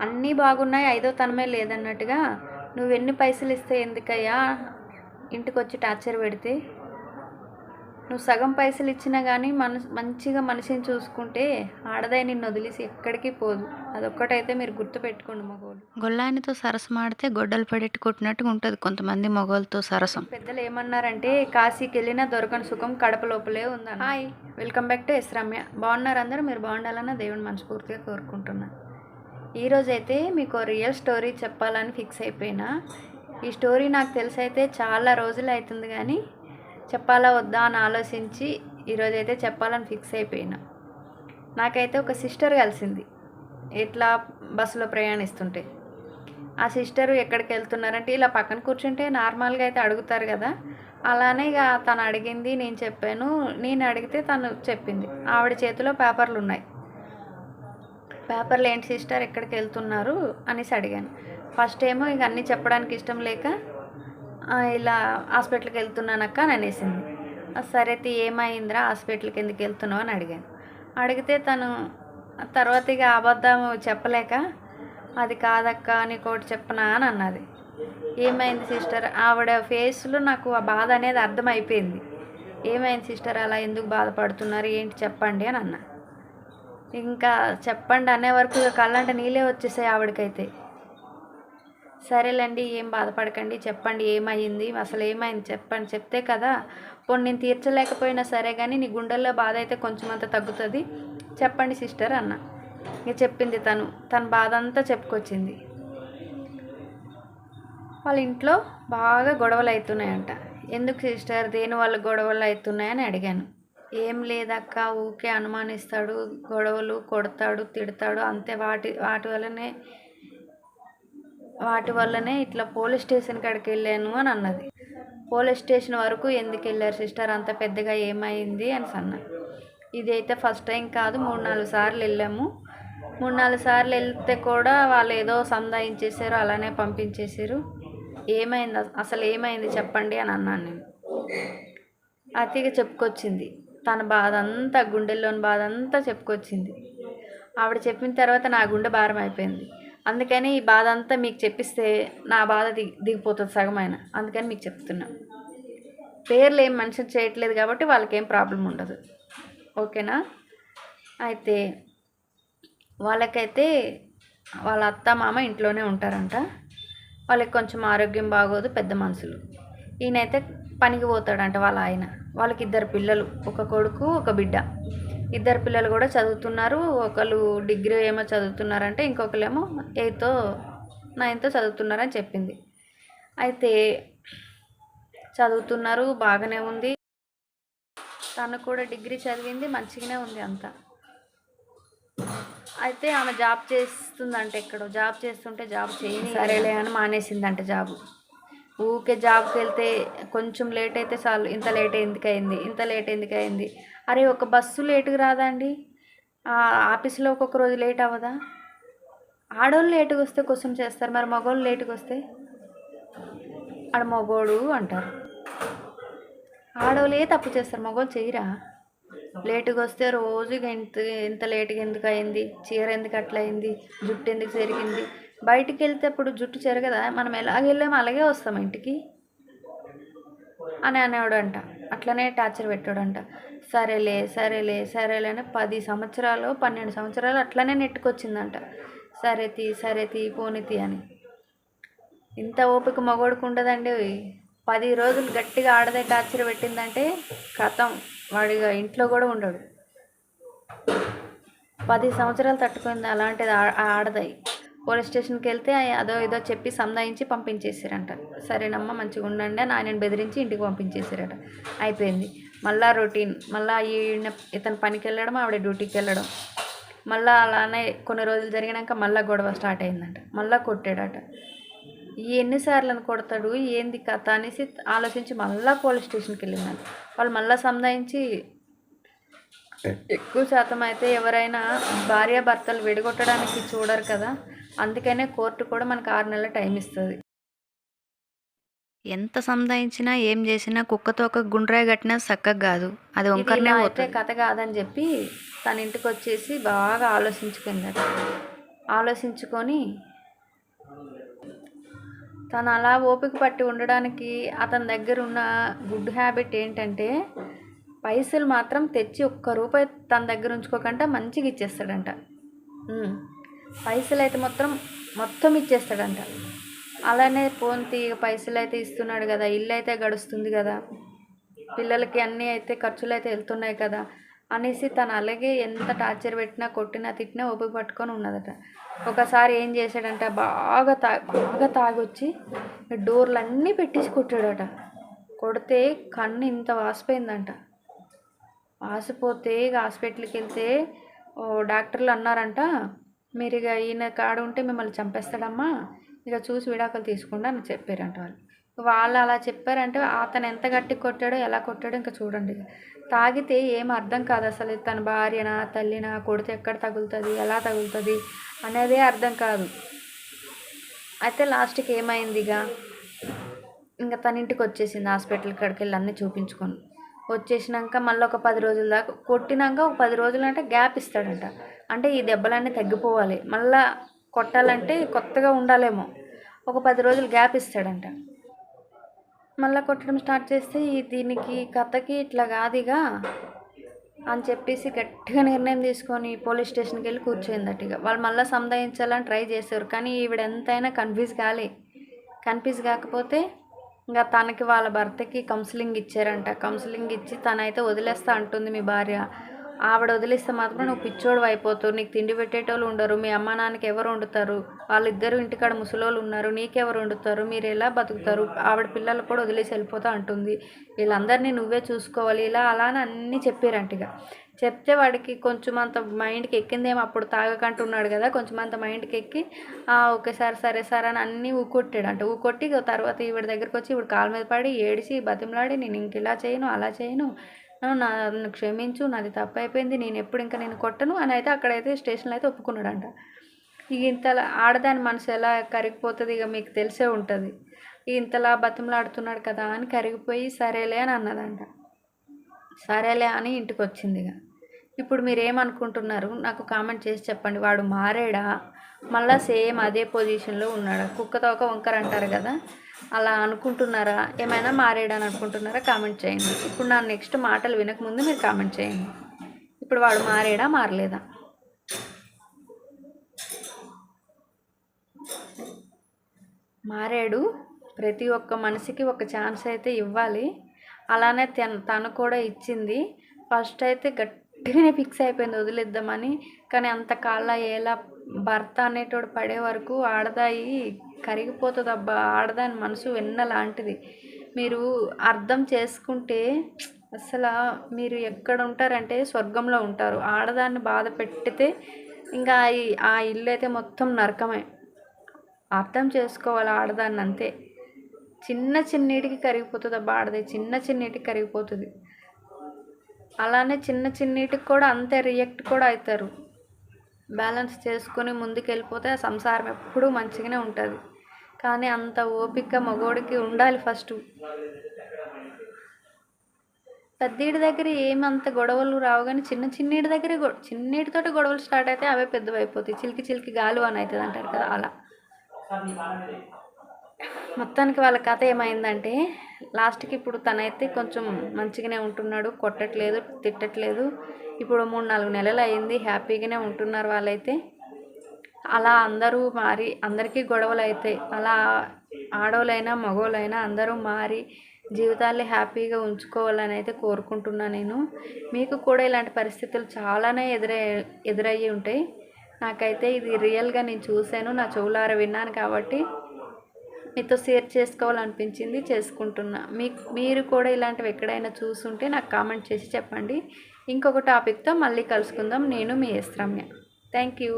అన్నీ బాగున్నాయి, ఐదో తనమే లేదన్నట్టుగా నువ్వెన్ని పైసలు ఇస్తే ఎందుకయ్యా ఇంటికొచ్చి టార్చర్ పెడితే, నువ్వు సగం పైసలు ఇచ్చినా కానీ మంచిగా మనిషిని చూసుకుంటే ఆడదాయి నిన్ను వదిలేసి ఎక్కడికి పోదు. అదొక్కటైతే మీరు గుర్తుపెట్టుకోండి మగవాళ్ళు. గొల్లానితో సరసం ఆడితే గొడ్డలు పడెట్టు కొట్టినట్టుగా ఉంటుంది కొంతమంది మగవాళ్ళతో సరసం. పెద్దలు ఏమన్నారంటే కాశీకి వెళ్ళినా దొరకని సుఖం కడప లోపలే ఉందని. Hi, welcome back to S Ramya. బాగున్నారు అందరూ? మీరు బాగుండాలన్న దేవుని మనస్ఫూర్తిగా కోరుకుంటున్నాను. ఈరోజైతే మీకు రియల్ స్టోరీ చెప్పాలని ఫిక్స్ అయిపోయినా. ఈ స్టోరీ నాకు తెలిసైతే చాలా రోజులు అవుతుంది, కానీ చెప్పాలా వద్దా అని ఆలోచించి ఈరోజైతే చెప్పాలని ఫిక్స్ అయిపోయినా. నాకైతే ఒక సిస్టర్ కలిసింది ఇట్లా బస్సులో ప్రయాణిస్తుంటే. ఆ సిస్టరు ఎక్కడికి వెళ్తున్నారంటే ఇలా పక్కన కూర్చుంటే నార్మల్గా అయితే అడుగుతారు కదా, అలానే ఇక తను అడిగింది, నేను చెప్పాను. నేను అడిగితే తను చెప్పింది. ఆవిడ చేతిలో పేపర్లు ఉన్నాయి. పేపర్లు ఏంటి సిస్టర్ ఎక్కడికి వెళ్తున్నారు అనేసి అడిగాను. ఫస్ట్ ఏమో ఇక అన్నీ చెప్పడానికి ఇష్టం లేక ఇలా హాస్పిటల్కి వెళ్తున్నానక్క అని అనేసింది. సరే ఏమైందిరా, హాస్పిటల్కి ఎందుకు వెళ్తున్నావు అని అడిగాను. అడిగితే తను తర్వాత ఇక అబద్ధం చెప్పలేక అది కాదక్క నీకోటి చెప్పనా అని అన్నది. ఏమైంది సిస్టర్? ఆవిడ ఫేస్లో నాకు ఆ బాధ అనేది అర్థమైపోయింది. ఏమైంది సిస్టర్, అలా ఎందుకు బాధపడుతున్నారు, ఏంటి చెప్పండి అని అన్నా. ఇంకా చెప్పండి అనే వరకు కళ్ళంటే నీళ్ళే వచ్చేసాయి ఆవిడకైతే. సరేలేండి, ఏం బాధపడకండి, చెప్పండి ఏమైంది, అసలు ఏమైంది చెప్పండి, చెప్తే కదా పోనీ నేను తీర్చలేకపోయినా సరే కానీ నీ గుండెల్లో బాధ అయితే కొంచెం అంత తగ్గుతుంది, చెప్పండి సిస్టర్ అన్న. ఇక చెప్పింది తన బాధ అంతా చెప్పుకొచ్చింది. వాళ్ళ ఇంట్లో బాగా గొడవలు అవుతున్నాయంట. ఎందుకు సిస్టర్, దేని వల్ల గొడవలు అవుతున్నాయని అడిగాను. ఏం లేదక్క, ఊకే అనుమానిస్తాడు, గొడవలు, కొడతాడు, తిడతాడు, అంతే. వాటి వల్లనే ఇట్లా పోలీస్ స్టేషన్ కాడికి వెళ్ళాను అని అన్నది. పోలీస్ స్టేషన్ వరకు ఎందుకు వెళ్ళారు సిస్టర్, అంత పెద్దగా ఏమైంది అని అన్నా. ఇది అయితే ఫస్ట్ టైం కాదు, 3-4 సార్లు వెళ్ళాము. 3-4 సార్లు వెళ్తే కూడా వాళ్ళు ఏదో సంధాయించేసారు, అలానే పంపించేసారు. ఏమైంది అసలు, ఏమైంది చెప్పండి అని అన్నాను నేను. అతిగా చెప్పుకొచ్చింది తన బాధ అంతా, గుండెల్లోని బాధ అంతా చెప్పుకొచ్చింది. ఆవిడ చెప్పిన తర్వాత నా గుండె భారం అయిపోయింది. అందుకని ఈ బాధ అంతా మీకు చెప్పిస్తే నా బాధ దిగిపోతుంది సగమైన. అందుకని మీకు చెప్తున్నా. పేర్లు ఏం మెన్షన్ చేయట్లేదు కాబట్టి వాళ్ళకేం ప్రాబ్లం ఉండదు, ఓకేనా? అయితే వాళ్ళకైతే వాళ్ళ అత్త మామ ఇంట్లోనే ఉంటారంట. వాళ్ళకి కొంచెం ఆరోగ్యం బాగోదు, పెద్ద మనుషులు. ఈయనైతే పనికి పోతాడంట వాళ్ళ ఆయన. వాళ్ళకి 2 పిల్లలు, ఒక కొడుకు ఒక బిడ్డ. 2 పిల్లలు కూడా చదువుతున్నారు. ఒకళ్ళు డిగ్రీ ఏమో చదువుతున్నారంటే, ఇంకొకరేమో 8th 9th చదువుతున్నారని చెప్పింది. అయితే చదువుతున్నారు, బాగానే ఉంది. తను కూడా డిగ్రీ చదివింది, మంచిగానే ఉంది అంతా. అయితే ఆమె జాబ్ చేస్తుందంటే ఎక్కడో జాబ్ చేస్తుంటే జాబ్ చేయని సరేలే అని మానేసిందంట జాబు. ఊకే జాబ్కి వెళ్తే కొంచెం లేట్ అయితే చాలు, ఇంత లేట్ ఎందుకు అయింది. అరే ఒక బస్సు లేటుగా రాదా అండి? ఆఫీస్లో ఒక్కొక్క రోజు లేట్ అవ్వదా? ఆడవాళ్ళు లేటుగా వస్తే క్వశ్చన్ చేస్తారు, మరి మగవాళ్ళు లేటుగా వస్తే ఆడ మగోడు అంటారు. ఆడవాళ్ళే తప్పు చేస్తారు, మగవాళ్ళు చేయరా? లేటుగా వస్తే రోజు ఇంత లేటుగా ఎందుకు అయింది, చీర ఎందుకు అట్లా అయింది, జుట్టు ఎందుకు చెరిగింది. బయటికి వెళ్తే అప్పుడు జుట్టు చెరగదా? మనం ఎలాగ వెళ్ళాము అలాగే వస్తాం ఇంటికి అని అనేవాడంట. అట్లనే టార్చర్ పెట్టాడంట. సరేలే అని 10 సంవత్సరాలు 12 సంవత్సరాలు అట్లనే నెట్టుకొచ్చిందంట. సరే తీ పోనీతి అని. ఇంత ఓపిక మగోడుకు ఉండదండి. 10 రోజులు గట్టిగా ఆడదే టార్చర్ పెట్టిందంటే కథం, వాడిగా ఇంట్లో కూడా ఉండడు. 10 సంవత్సరాలు తట్టుకుంది. అలాంటిది ఆడదాయి. పోలీస్ స్టేషన్కి వెళ్తే అదో ఏదో చెప్పి సంధాయించి పంపించేసారంట. సరేనమ్మా మంచిగా ఉండండి అని ఆయనను బెదిరించి ఇంటికి పంపించేసారట. అయిపోయింది. మళ్ళీ రొటీన్, మళ్ళీ ఇతను పనికి వెళ్ళడం, ఆవిడ డ్యూటీకి వెళ్ళడం. మళ్ళీ అలానే కొన్ని రోజులు జరిగినాక మళ్ళీ గొడవ స్టార్ట్ అయిందంట. మళ్ళీ కొట్టాడట. ఎన్నిసార్లు కొడతాడు, ఏంది కథ అనేసి ఆలోచించి మళ్ళీ పోలీస్ స్టేషన్కి వెళ్ళిందంట. వాళ్ళు మళ్ళీ సంధాయించి, ఎక్కువ శాతం అయితే ఎవరైనా భార్యాభర్తలు విడగొట్టడానికి చూడరు కదా, అందుకనే కోర్టు కూడా మనకు 6 నెలల టైం ఇస్తుంది. ఎంత సంధాయించినా ఏం చేసినా కుక్కతో ఒక గుండ్రాయి కట్టినా చక్కగా కాదు, అది వంకరనే అయితే కథ కాదని చెప్పి తన ఇంటికి వచ్చేసి బాగా ఆలోచించుకుందట. ఆలోచించుకొని తను అలా ఓపిక పట్టి ఉండడానికి అతని దగ్గర ఉన్న గుడ్ హ్యాబిట్ ఏంటంటే పైసలు మాత్రం తెచ్చి ఒక్క రూపాయి తన దగ్గర ఉంచుకోకుండా మంచిగా ఇచ్చేస్తాడంట. పైసలు అయితే మొత్తం ఇచ్చేస్తాడంట. అలానే పోంతి పైసలు అయితే ఇస్తున్నాడు కదా, ఇల్లు అయితే గడుస్తుంది కదా, పిల్లలకి అన్నీ అయితే ఖర్చులు అయితే వెళ్తున్నాయి కదా అనేసి తను అలాగే ఎంత టార్చర్ పెట్టినా కొట్టినా తిట్టినా ఓపిక పట్టుకొని ఉన్నదట. ఒకసారి ఏం చేశాడంట, బాగా తాగొచ్చి డోర్లన్నీ పెట్టేసి కొట్టాడట. కొడితే కన్ను ఇంత వాసిపోయిందంట. వాసిపోతే ఇక హాస్పిటల్కి వెళ్తే డాక్టర్లు అన్నారంట, మీరు ఇక ఈయన కాడు ఉంటే మిమ్మల్ని చంపేస్తాడమ్మా, ఇక చూసి విడాకులు తీసుకోండి అని చెప్పారంట. వాళ్ళు అలా చెప్పారంటే అతను ఎంత గట్టి కొట్టాడో ఎలా కొట్టాడో ఇంకా చూడండి. తాగితే ఏం అర్థం కాదు అసలు, తన భార్యనా తల్లినా కొడితే ఎక్కడ తగులుతుంది ఎలా తగులుతుంది అనేదే అర్థం కాదు. అయితే లాస్ట్కి ఏమైంది, ఇంకా తన ఇంటికి వచ్చేసింది. హాస్పిటల్ కాడికి వెళ్ళి అన్నీ చూపించుకొని వచ్చేసినాక మళ్ళీ ఒక 10 రోజుల దాకా కొట్టినాక ఒక 10 రోజులు అంటే గ్యాప్ ఇస్తాడంట. అంటే ఈ దెబ్బలన్నీ తగ్గిపోవాలి, మళ్ళీ కొట్టాలంటే కొత్తగా ఉండాలేమో, ఒక 10 రోజులు గ్యాప్ ఇస్తాడంట. మళ్ళీ కొట్టడం స్టార్ట్ చేస్తే దీనికి కథకి ఇట్లా కాదుగా అని చెప్పేసి గట్టిగా నిర్ణయం తీసుకొని పోలీస్ స్టేషన్కి వెళ్ళి కూర్చోయిందట. ఇక వాళ్ళు మళ్ళీ సంధాయించాలని ట్రై చేశారు, కానీ ఈవిడ ఎంతైనా కన్ఫ్యూజ్ కాకపోతే ఇంకా తనకి వాళ్ళ భర్తకి కౌన్సిలింగ్ ఇచ్చారంట. కౌన్సిలింగ్ ఇచ్చి తనైతే వదిలేస్తా అంటుంది మీ భార్య. ఆవిడ వదిలేస్తే మాత్రం నువ్వు పిచ్చోడు అయిపోతావు, నీకు తిండి పెట్టేటోళ్ళు ఉండరు, మీ అమ్మ నాన్నకి ఎవరు వండుతారు, వాళ్ళిద్దరు ఇంటికాడ ముసలోళ్ళు ఉన్నారు, నీకెవరు వండుతారు, మీరు ఎలా బతుకుతారు, ఆవిడ పిల్లలు కూడా వదిలేసి వెళ్ళిపోతా అంటుంది, వీళ్ళందరినీ నువ్వే చూసుకోవాలి, ఇలా అలా అని అన్నీ చెప్పారంట. ఇక చెప్తే వాడికి కొంచెం అంత మైండ్కి ఎక్కిందేమో, అప్పుడు తాగకంటున్నాడు కదా, కొంచెం అంత మైండ్కి ఎక్కి ఓకే సార్ సరే సార్ అని అన్నీ ఊకొట్టాడంట. ఊకొట్టి తర్వాత ఈవిడ దగ్గరికి వచ్చి ఈవిడ కాళ్ళ మీద పడి ఏడిసి బతిమలాడి, నేను ఇంక ఇలా చేయను అలా చేయను, నన్ను క్షమించు, నాది తప్పు అయిపోయింది, నేను ఎప్పుడు ఇంకా నేను కొట్టను అని అయితే అక్కడైతే స్టేషన్లో అయితే ఒప్పుకున్నాడంట. ఇక ఇంతలా ఆడదాని మనసు ఎలా కరిగిపోతుంది, ఇక మీకు తెలిసే ఉంటుంది. ఇంతలా బతిమలాడుతున్నాడు కదా అని కరిగిపోయి సరేలే అని అన్నదంట. సరేలే అని ఇంటికి వచ్చింది. ఇక ఇప్పుడు మీరు ఏమనుకుంటున్నారు నాకు కామెంట్ చేసి చెప్పండి. వాడు మారాడా, మళ్ళీ సేమ్ అదే పొజిషన్లో ఉన్నాడా, కుక్కతో ఒక వంకర అంటారు కదా, అలా అనుకుంటున్నారా, ఏమైనా మారాడని అనుకుంటున్నారా కామెంట్ చేయండి. ఇప్పుడు నా నెక్స్ట్ మాటలు వినకముందు మీరు కామెంట్ చేయండి. ఇప్పుడు వాడు మారాడా మారలేదా? మారాడు. ప్రతి ఒక్క మనిషికి ఒక ఛాన్స్ అయితే ఇవ్వాలి. అలానే తను కూడా ఇచ్చింది. ఫస్ట్ అయితే గట్టిగానే ఫిక్స్ అయిపోయింది వదిలేద్దామని, కానీ అంత కాళ్ళ ఎలా భర్త అనేటోడు పడే వరకు ఆడదాయి కరిగిపోతుంది. అబ్బా, ఆడదాని మనసు వెన్న లాంటిది. మీరు అర్థం చేసుకుంటే అసలు మీరు ఎక్కడ ఉంటారంటే స్వర్గంలో ఉంటారు. ఆడదాన్ని బాధ పెట్టితే ఇంకా ఆ ఇల్లు అయితే మొత్తం నరకమే. అర్థం చేసుకోవాలి ఆడదాన్ని, అంతే. చిన్నీటికి కరిగిపోతుంది అబ్బా ఆడది, చిన్నీటికి కరిగిపోతుంది. అలానే చిన్నీటికి కూడా అంతే రియాక్ట్ కూడా అవుతారు. బ్యాలెన్స్ చేసుకొని ముందుకు వెళ్ళిపోతే ఆ సంసారం ఎప్పుడూ మంచిగానే ఉంటుంది. కానీ అంత ఓపిక మగోడికి ఉండాలి ఫస్ట్. పెద్దీడి దగ్గర ఏమంత గొడవలు రావు, కానీ చిన్నీటి దగ్గర చిన్నీటితోటి గొడవలు స్టార్ట్ అయితే అవే పెద్దవి అయిపోతాయి. చిలికి గాలు అని అవుతుంది అంటారు కదా, అలా. మొత్తానికి వాళ్ళ కథ ఏమైందంటే లాస్ట్కి ఇప్పుడు తనైతే కొంచెం మంచిగానే ఉంటున్నాడు, కొట్టట్లేదు తిట్టట్లేదు. ఇప్పుడు 3-4 నెలలు అయింది, హ్యాపీగానే ఉంటున్నారు వాళ్ళైతే. అలా అందరూ మారి అందరికీ గొడవలు అవుతాయి. అలా ఆడోళ్ళైనా మగోళ్ళైనా అందరూ మారి జీవితాన్ని హ్యాపీగా ఉంచుకోవాలని అయితే కోరుకుంటున్నాను నేను. మీకు కూడా ఇలాంటి పరిస్థితులు చాలానే ఎదురయ్యి ఉంటాయి. నాకైతే ఇది రియల్గా నేను చూశాను, నా చెవులారా విన్నాను కాబట్టి మీతో షేర్ చేసుకోవాలనిపించింది, చేసుకుంటున్నా. మీరు కూడా ఇలాంటివి ఎక్కడైనా చూసుంటే నాకు కామెంట్ చేసి చెప్పండి. ఇంకొక టాపిక్తో మళ్ళీ కలుసుకుందాం. నేను మీ ఎస్ రమ్య. Thank you.